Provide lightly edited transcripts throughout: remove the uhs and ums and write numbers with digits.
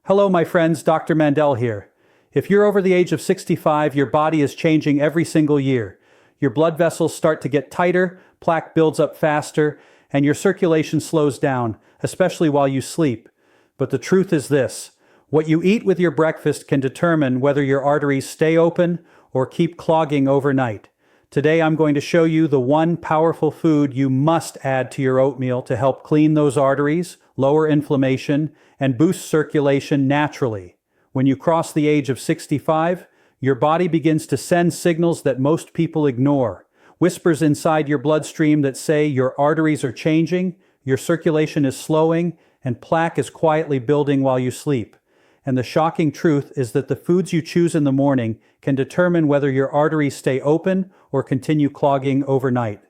Hello, my friends, Dr. Mandell here. If you're over the age of 65, your body is changing every single year. Your blood vessels start to get tighter, plaque builds up faster, and your circulation slows down, especially while you sleep. But the truth is this: what you eat with your breakfast can determine whether your arteries stay open or keep clogging overnight. Today I'm going to show you the one powerful food you must add to your oatmeal to help clean those arteries, lower inflammation, and boost circulation naturally. When you cross the age of 65, your body begins to send signals that most people ignore. Whispers inside your bloodstream that say your arteries are changing, your circulation is slowing, and plaque is quietly building while you sleep. And the shocking truth is that the foods you choose in the morning can determine whether your arteries stay open or continue clogging overnight.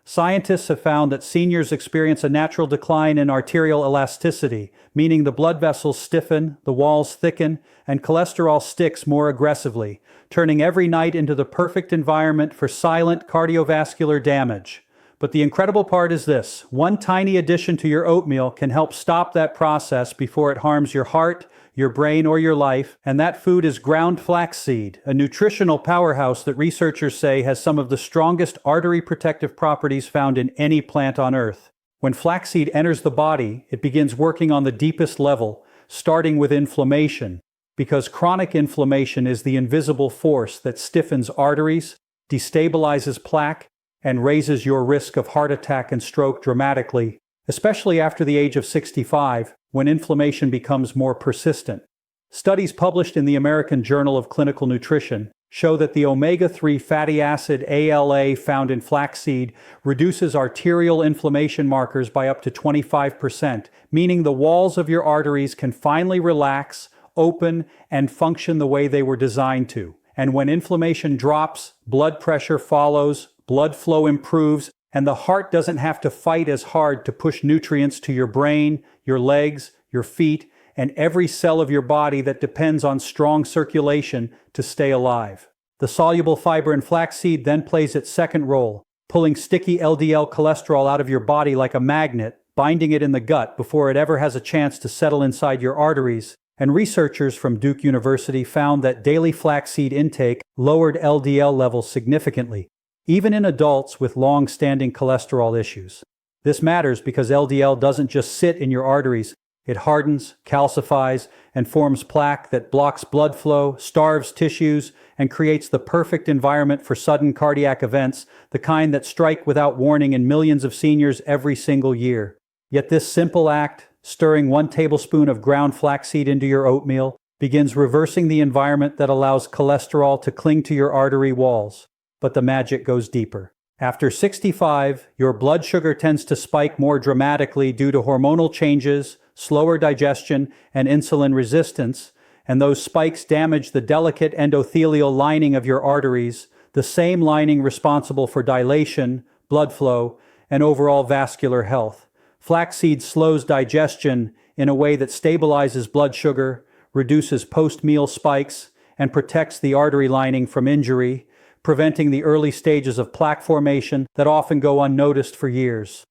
Scientists have found that seniors experience a natural decline in arterial elasticity, meaning the blood vessels stiffen, the walls thicken, and cholesterol sticks more aggressively, turning every night into the perfect environment for silent cardiovascular damage. But the incredible part is this: one tiny addition to your oatmeal can help stop that process before it harms your heart, your brain, or your life, and that food is ground flaxseed, a nutritional powerhouse that researchers say has some of the strongest artery protective properties found in any plant on Earth. When flaxseed enters the body, it begins working on the deepest level, starting with inflammation, because chronic inflammation is the invisible force that stiffens arteries, destabilizes plaque, and raises your risk of heart attack and stroke dramatically, especially after the age of 65, when inflammation becomes more persistent. Studies published in the American Journal of Clinical Nutrition show that the omega-3 fatty acid ALA found in flaxseed reduces arterial inflammation markers by up to 25%, meaning the walls of your arteries can finally relax, open, and function the way they were designed to. And when inflammation drops, blood pressure follows, blood flow improves, and the heart doesn't have to fight as hard to push nutrients to your brain, your legs, your feet, and every cell of your body that depends on strong circulation to stay alive. The soluble fiber in flaxseed then plays its second role, pulling sticky LDL cholesterol out of your body like a magnet, binding it in the gut before it ever has a chance to settle inside your arteries. And researchers from Duke University found that daily flaxseed intake lowered LDL levels significantly, even in adults with long-standing cholesterol issues. This matters because LDL doesn't just sit in your arteries. It hardens, calcifies, and forms plaque that blocks blood flow, starves tissues, and creates the perfect environment for sudden cardiac events, the kind that strike without warning in millions of seniors every single year. Yet this simple act, stirring 1 tablespoon of ground flaxseed into your oatmeal, begins reversing the environment that allows cholesterol to cling to your artery walls. But the magic goes deeper. After 65, your blood sugar tends to spike more dramatically due to hormonal changes, slower digestion, and insulin resistance, and those spikes damage the delicate endothelial lining of your arteries, the same lining responsible for dilation, blood flow, and overall vascular health. Flaxseed slows digestion in a way that stabilizes blood sugar, reduces post-meal spikes, and protects the artery lining from injury, preventing the early stages of plaque formation that often go unnoticed for years.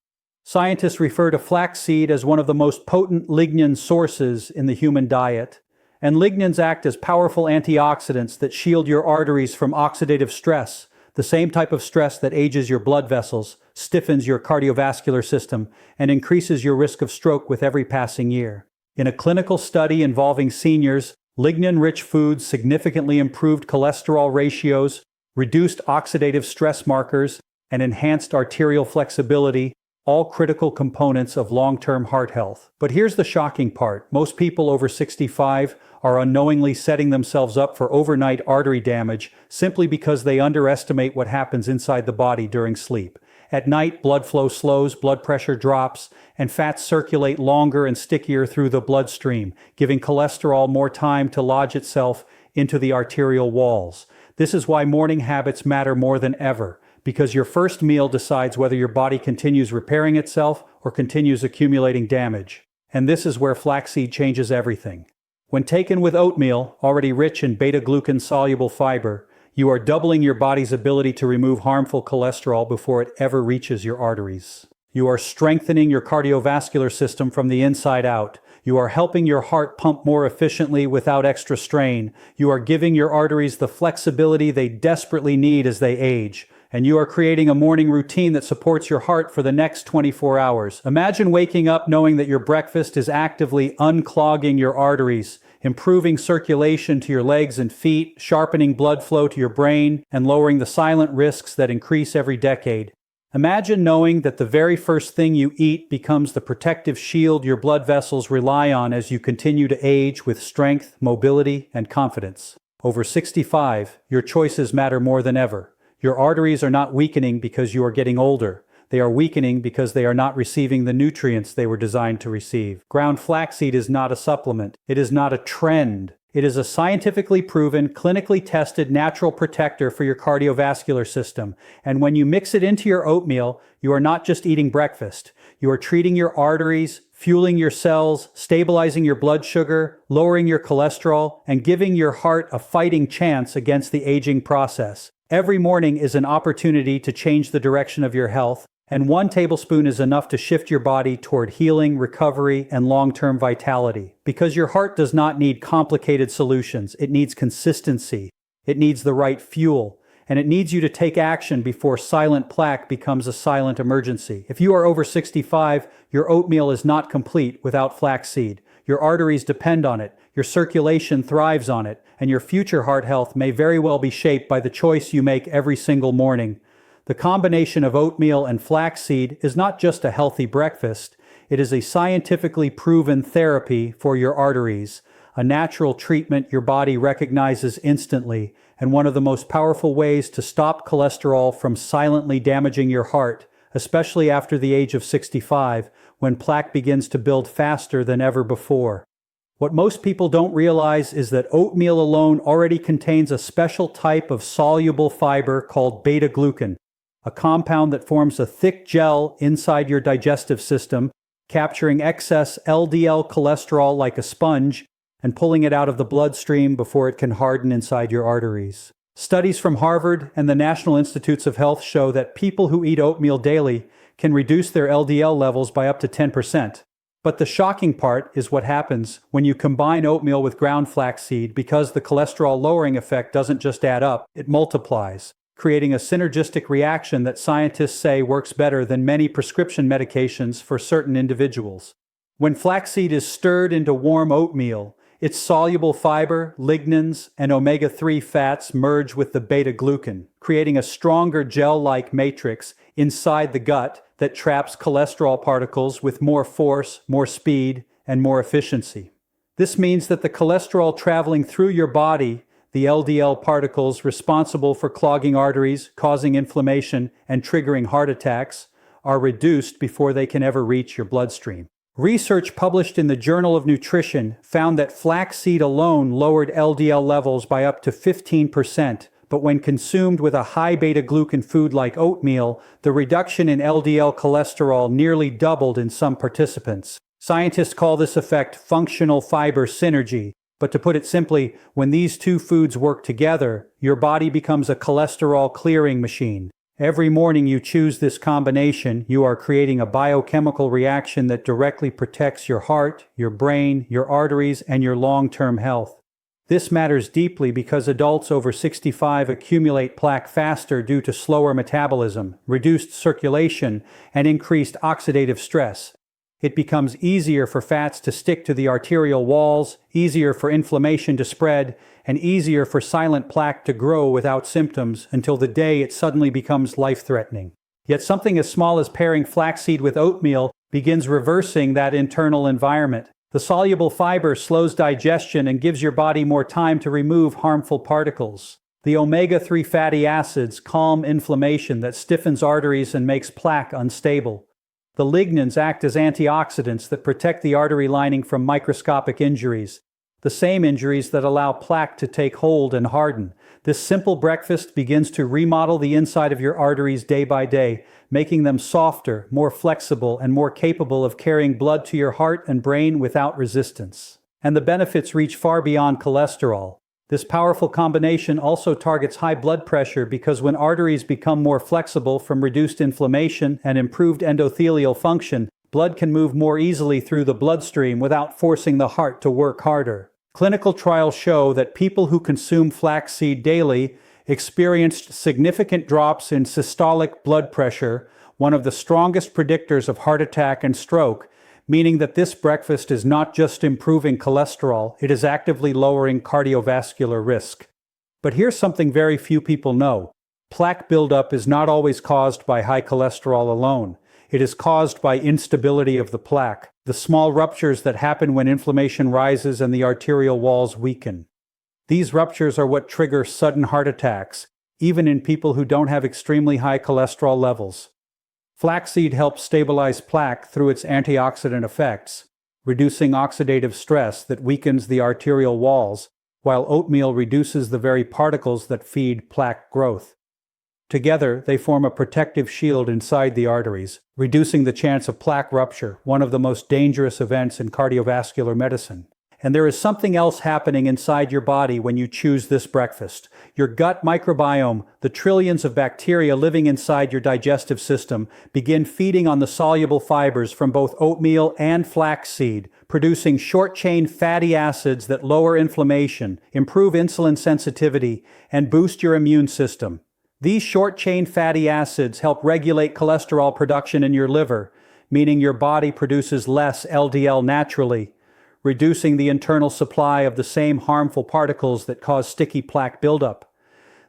Scientists refer to flaxseed as one of the most potent lignin sources in the human diet, and lignins act as powerful antioxidants that shield your arteries from oxidative stress, the same type of stress that ages your blood vessels, stiffens your cardiovascular system, and increases your risk of stroke with every passing year. In a clinical study involving seniors, lignin-rich foods significantly improved cholesterol ratios, reduced oxidative stress markers, and enhanced arterial flexibility, all critical components of long-term heart health. But here's the shocking part: most people over 65 are unknowingly setting themselves up for overnight artery damage simply because they underestimate what happens inside the body during sleep. At night, blood flow slows, blood pressure drops, and fats circulate longer and stickier through the bloodstream, giving cholesterol more time to lodge itself into the arterial walls. This is why morning habits matter more than ever, because your first meal decides whether your body continues repairing itself or continues accumulating damage. And this is where flaxseed changes everything. When taken with oatmeal, already rich in beta-glucan-soluble fiber, you are doubling your body's ability to remove harmful cholesterol before it ever reaches your arteries. You are strengthening your cardiovascular system from the inside out, You are helping your heart pump more efficiently without extra strain. You are giving your arteries the flexibility they desperately need as they age. And you are creating a morning routine that supports your heart for the next 24 hours. Imagine waking up knowing that your breakfast is actively unclogging your arteries, improving circulation to your legs and feet, sharpening blood flow to your brain, and lowering the silent risks that increase every decade. Imagine knowing that the very first thing you eat becomes the protective shield your blood vessels rely on as you continue to age with strength, mobility, and confidence. Over 65, your choices matter more than ever. Your arteries are not weakening because you are getting older. They are weakening because they are not receiving the nutrients they were designed to receive. Ground flaxseed is not a supplement. It is not a trend. It is a scientifically proven, clinically tested natural protector for your cardiovascular system. And when you mix it into your oatmeal, you are not just eating breakfast. You are treating your arteries, fueling your cells, stabilizing your blood sugar, lowering your cholesterol, and giving your heart a fighting chance against the aging process. Every morning is an opportunity to change the direction of your health, and 1 tablespoon is enough to shift your body toward healing, recovery, and long-term vitality. Because your heart does not need complicated solutions, it needs consistency, it needs the right fuel, and it needs you to take action before silent plaque becomes a silent emergency. If you are over 65, your oatmeal is not complete without flaxseed. Your arteries depend on it, your circulation thrives on it, and your future heart health may very well be shaped by the choice you make every single morning. The combination of oatmeal and flaxseed is not just a healthy breakfast, it is a scientifically proven therapy for your arteries, a natural treatment your body recognizes instantly, and one of the most powerful ways to stop cholesterol from silently damaging your heart, especially after the age of 65, when plaque begins to build faster than ever before. What most people don't realize is that oatmeal alone already contains a special type of soluble fiber called beta-glucan, a compound that forms a thick gel inside your digestive system, capturing excess LDL cholesterol like a sponge and pulling it out of the bloodstream before it can harden inside your arteries. Studies from Harvard and the National Institutes of Health show that people who eat oatmeal daily can reduce their LDL levels by up to 10%. But the shocking part is what happens when you combine oatmeal with ground flaxseed, because the cholesterol-lowering effect doesn't just add up, it multiplies, creating a synergistic reaction that scientists say works better than many prescription medications for certain individuals. When flaxseed is stirred into warm oatmeal, its soluble fiber, lignans, and omega-3 fats merge with the beta-glucan, creating a stronger gel-like matrix inside the gut that traps cholesterol particles with more force, more speed, and more efficiency. This means that the cholesterol traveling through your body, the LDL particles responsible for clogging arteries, causing inflammation, and triggering heart attacks, are reduced before they can ever reach your bloodstream. Research published in the Journal of Nutrition found that flaxseed alone lowered LDL levels by up to 15%, but when consumed with a high beta-glucan food like oatmeal, the reduction in LDL cholesterol nearly doubled in some participants. Scientists call this effect functional fiber synergy, but to put it simply, when these two foods work together, your body becomes a cholesterol clearing machine. Every morning you choose this combination, you are creating a biochemical reaction that directly protects your heart, your brain, your arteries, and your long-term health. This matters deeply because adults over 65 accumulate plaque faster due to slower metabolism, reduced circulation, and increased oxidative stress. It becomes easier for fats to stick to the arterial walls, easier for inflammation to spread, and easier for silent plaque to grow without symptoms until the day it suddenly becomes life-threatening. Yet something as small as pairing flaxseed with oatmeal begins reversing that internal environment. The soluble fiber slows digestion and gives your body more time to remove harmful particles. The omega-3 fatty acids calm inflammation that stiffens arteries and makes plaque unstable. The lignans act as antioxidants that protect the artery lining from microscopic injuries, the same injuries that allow plaque to take hold and harden. This simple breakfast begins to remodel the inside of your arteries day by day, making them softer, more flexible, and more capable of carrying blood to your heart and brain without resistance. And the benefits reach far beyond cholesterol. This powerful combination also targets high blood pressure because when arteries become more flexible from reduced inflammation and improved endothelial function, blood can move more easily through the bloodstream without forcing the heart to work harder. Clinical trials show that people who consume flaxseed daily experienced significant drops in systolic blood pressure, one of the strongest predictors of heart attack and stroke, meaning that this breakfast is not just improving cholesterol, it is actively lowering cardiovascular risk. But here's something very few people know. Plaque buildup is not always caused by high cholesterol alone. It is caused by instability of the plaque, the small ruptures that happen when inflammation rises and the arterial walls weaken. These ruptures are what trigger sudden heart attacks, even in people who don't have extremely high cholesterol levels. Flaxseed helps stabilize plaque through its antioxidant effects, reducing oxidative stress that weakens the arterial walls, while oatmeal reduces the very particles that feed plaque growth. Together, they form a protective shield inside the arteries, reducing the chance of plaque rupture, one of the most dangerous events in cardiovascular medicine. And there is something else happening inside your body when you choose this breakfast. Your gut microbiome, the trillions of bacteria living inside your digestive system, begin feeding on the soluble fibers from both oatmeal and flaxseed, producing short-chain fatty acids that lower inflammation, improve insulin sensitivity, and boost your immune system. These short-chain fatty acids help regulate cholesterol production in your liver, meaning your body produces less LDL naturally, reducing the internal supply of the same harmful particles that cause sticky plaque buildup.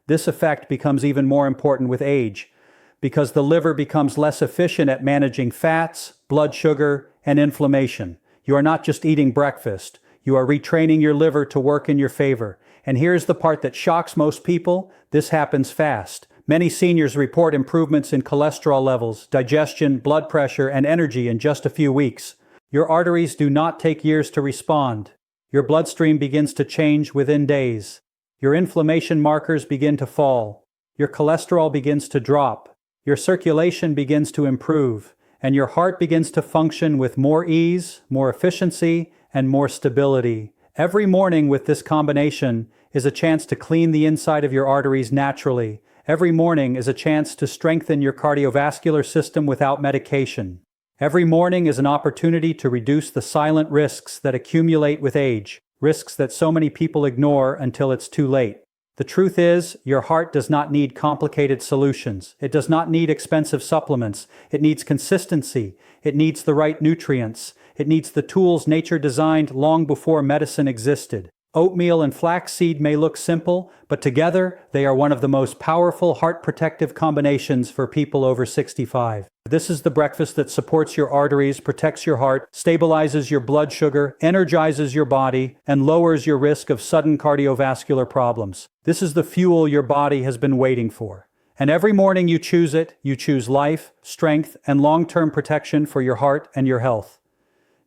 This effect becomes even more important with age, because the liver becomes less efficient at managing fats, blood sugar, and inflammation. You are not just eating breakfast, you are retraining your liver to work in your favor. And here's the part that shocks most people: this happens fast. Many seniors report improvements in cholesterol levels, digestion, blood pressure, and energy in just a few weeks. Your arteries do not take years to respond. Your bloodstream begins to change within days. Your inflammation markers begin to fall. Your cholesterol begins to drop. Your circulation begins to improve. And your heart begins to function with more ease, more efficiency, and more stability. Every morning with this combination is a chance to clean the inside of your arteries naturally. Every morning is a chance to strengthen your cardiovascular system without medication. Every morning is an opportunity to reduce the silent risks that accumulate with age, risks that so many people ignore until it's too late. The truth is, your heart does not need complicated solutions. It does not need expensive supplements. It needs consistency. It needs the right nutrients. It needs the tools nature designed long before medicine existed. Oatmeal and flaxseed may look simple, but together they are one of the most powerful heart-protective combinations for people over 65. This is the breakfast that supports your arteries, protects your heart, stabilizes your blood sugar, energizes your body, and lowers your risk of sudden cardiovascular problems. This is the fuel your body has been waiting for. And every morning you choose it, you choose life, strength, and long-term protection for your heart and your health.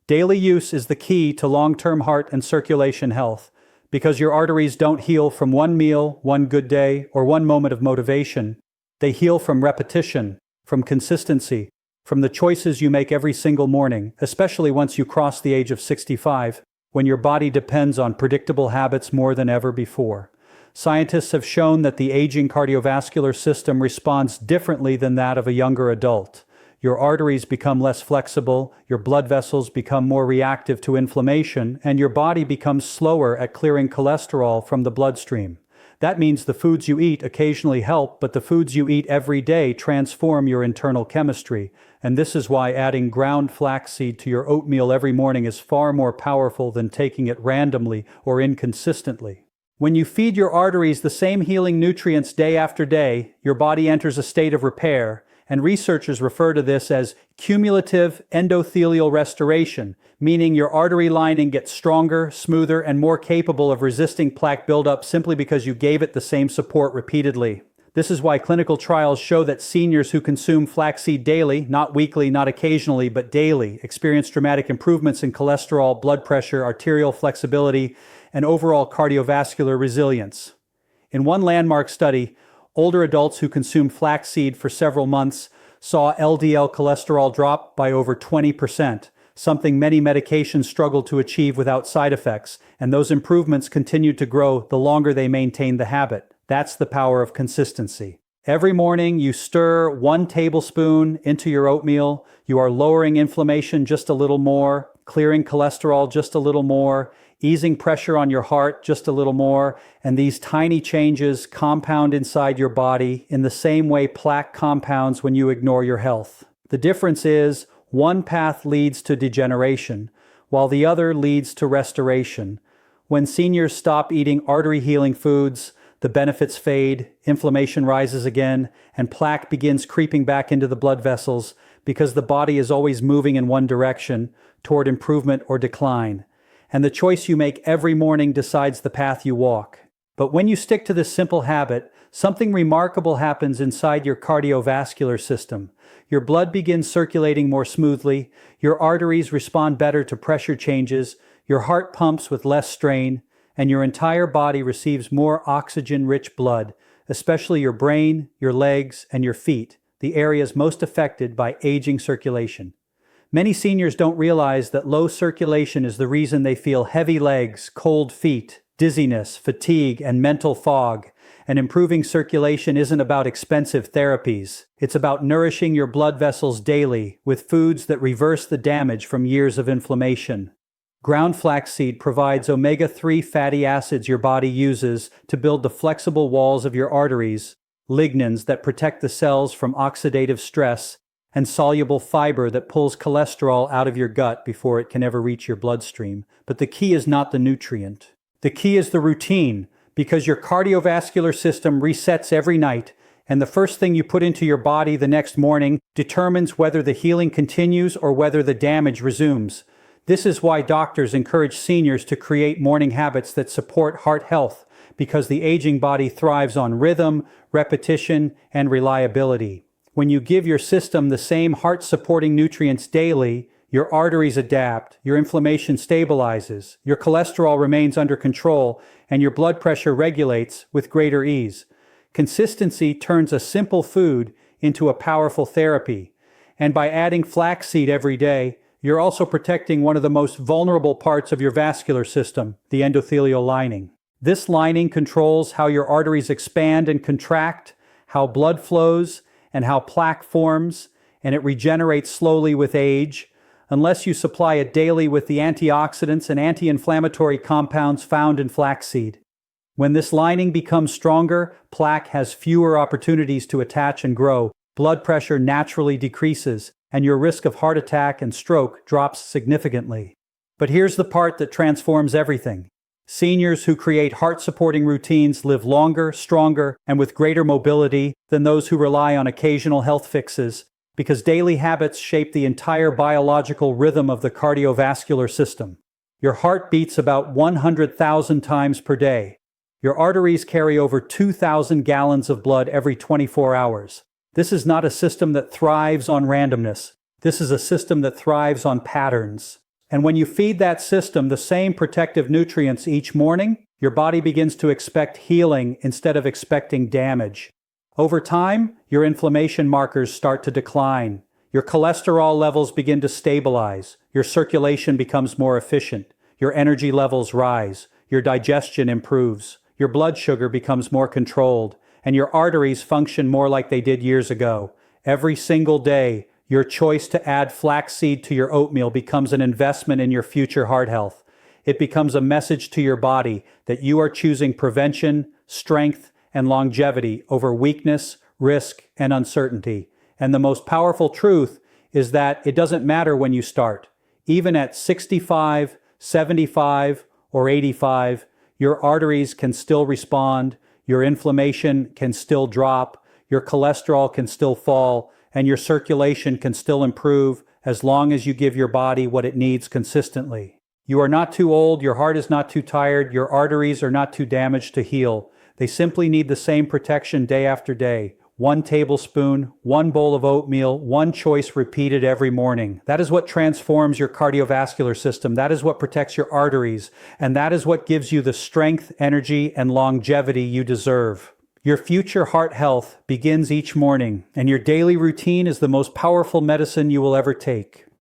Daily use is the key to long-term heart and circulation health, because your arteries don't heal from one meal, one good day, or one moment of motivation. They heal from repetition, from consistency, from the choices you make every single morning, especially once you cross the age of 65, when your body depends on predictable habits more than ever before. Scientists have shown that the aging cardiovascular system responds differently than that of a younger adult. Your arteries become less flexible, your blood vessels become more reactive to inflammation, and your body becomes slower at clearing cholesterol from the bloodstream. That means the foods you eat occasionally help, but the foods you eat every day transform your internal chemistry. And this is why adding ground flaxseed to your oatmeal every morning is far more powerful than taking it randomly or inconsistently. When you feed your arteries the same healing nutrients day after day, your body enters a state of repair, and researchers refer to this as cumulative endothelial restoration, meaning your artery lining gets stronger, smoother, and more capable of resisting plaque buildup simply because you gave it the same support repeatedly. This is why clinical trials show that seniors who consume flaxseed daily, not weekly, not occasionally, but daily, experience dramatic improvements in cholesterol, blood pressure, arterial flexibility, and overall cardiovascular resilience. In one landmark study, older adults who consumed flaxseed for several months saw LDL cholesterol drop by over 20%, something many medications struggle to achieve without side effects, and those improvements continued to grow the longer they maintained the habit. That's the power of consistency. Every morning, you stir 1 tablespoon into your oatmeal. You are lowering inflammation just a little more, clearing cholesterol just a little more, easing pressure on your heart just a little more, and these tiny changes compound inside your body in the same way plaque compounds when you ignore your health. The difference is, one path leads to degeneration, while the other leads to restoration. When seniors stop eating artery-healing foods, the benefits fade, inflammation rises again, and plaque begins creeping back into the blood vessels because the body is always moving in one direction, toward improvement or decline. And the choice you make every morning decides the path you walk. But when you stick to this simple habit, something remarkable happens inside your cardiovascular system. Your blood begins circulating more smoothly, your arteries respond better to pressure changes, your heart pumps with less strain, and your entire body receives more oxygen-rich blood, especially your brain, your legs, and your feet, the areas most affected by aging circulation. Many seniors don't realize that low circulation is the reason they feel heavy legs, cold feet, dizziness, fatigue, and mental fog. And improving circulation isn't about expensive therapies. It's about nourishing your blood vessels daily with foods that reverse the damage from years of inflammation. Ground flaxseed provides omega-3 fatty acids your body uses to build the flexible walls of your arteries, lignans that protect the cells from oxidative stress, and soluble fiber that pulls cholesterol out of your gut before it can ever reach your bloodstream. But the key is not the nutrient. The key is the routine, because your cardiovascular system resets every night, and the first thing you put into your body the next morning determines whether the healing continues or whether the damage resumes. This is why doctors encourage seniors to create morning habits that support heart health, because the aging body thrives on rhythm, repetition, and reliability. When you give your system the same heart-supporting nutrients daily, your arteries adapt, your inflammation stabilizes, your cholesterol remains under control, and your blood pressure regulates with greater ease. Consistency turns a simple food into a powerful therapy. And by adding flaxseed every day, you're also protecting one of the most vulnerable parts of your vascular system, the endothelial lining. This lining controls how your arteries expand and contract, how blood flows, and how plaque forms, and it regenerates slowly with age, unless you supply it daily with the antioxidants and anti-inflammatory compounds found in flaxseed. When this lining becomes stronger, plaque has fewer opportunities to attach and grow, blood pressure naturally decreases, and your risk of heart attack and stroke drops significantly. But here's the part that transforms everything. Seniors who create heart-supporting routines live longer, stronger, and with greater mobility than those who rely on occasional health fixes, because daily habits shape the entire biological rhythm of the cardiovascular system. Your heart beats about 100,000 times per day. Your arteries carry over 2,000 gallons of blood every 24 hours. This is not a system that thrives on randomness. This is a system that thrives on patterns. And when you feed that system the same protective nutrients each morning, your body begins to expect healing instead of expecting damage. Over time, your inflammation markers start to decline. Your cholesterol levels begin to stabilize. Your circulation becomes more efficient. Your energy levels rise. Your digestion improves. Your blood sugar becomes more controlled. And your arteries function more like they did years ago. Every single day, your choice to add flaxseed to your oatmeal becomes an investment in your future heart health. It becomes a message to your body that you are choosing prevention, strength, and longevity over weakness, risk, and uncertainty. And the most powerful truth is that it doesn't matter when you start. Even at 65, 75, or 85, your arteries can still respond, your inflammation can still drop, your cholesterol can still fall, and your circulation can still improve as long as you give your body what it needs consistently. You are not too old, your heart is not too tired, your arteries are not too damaged to heal. They simply need the same protection day after day. 1 tablespoon, 1 bowl of oatmeal, 1 choice repeated every morning. That is what transforms your cardiovascular system. That is what protects your arteries. And that is what gives you the strength, energy, and longevity you deserve. Your future heart health begins each morning, and your daily routine is the most powerful medicine you will ever take.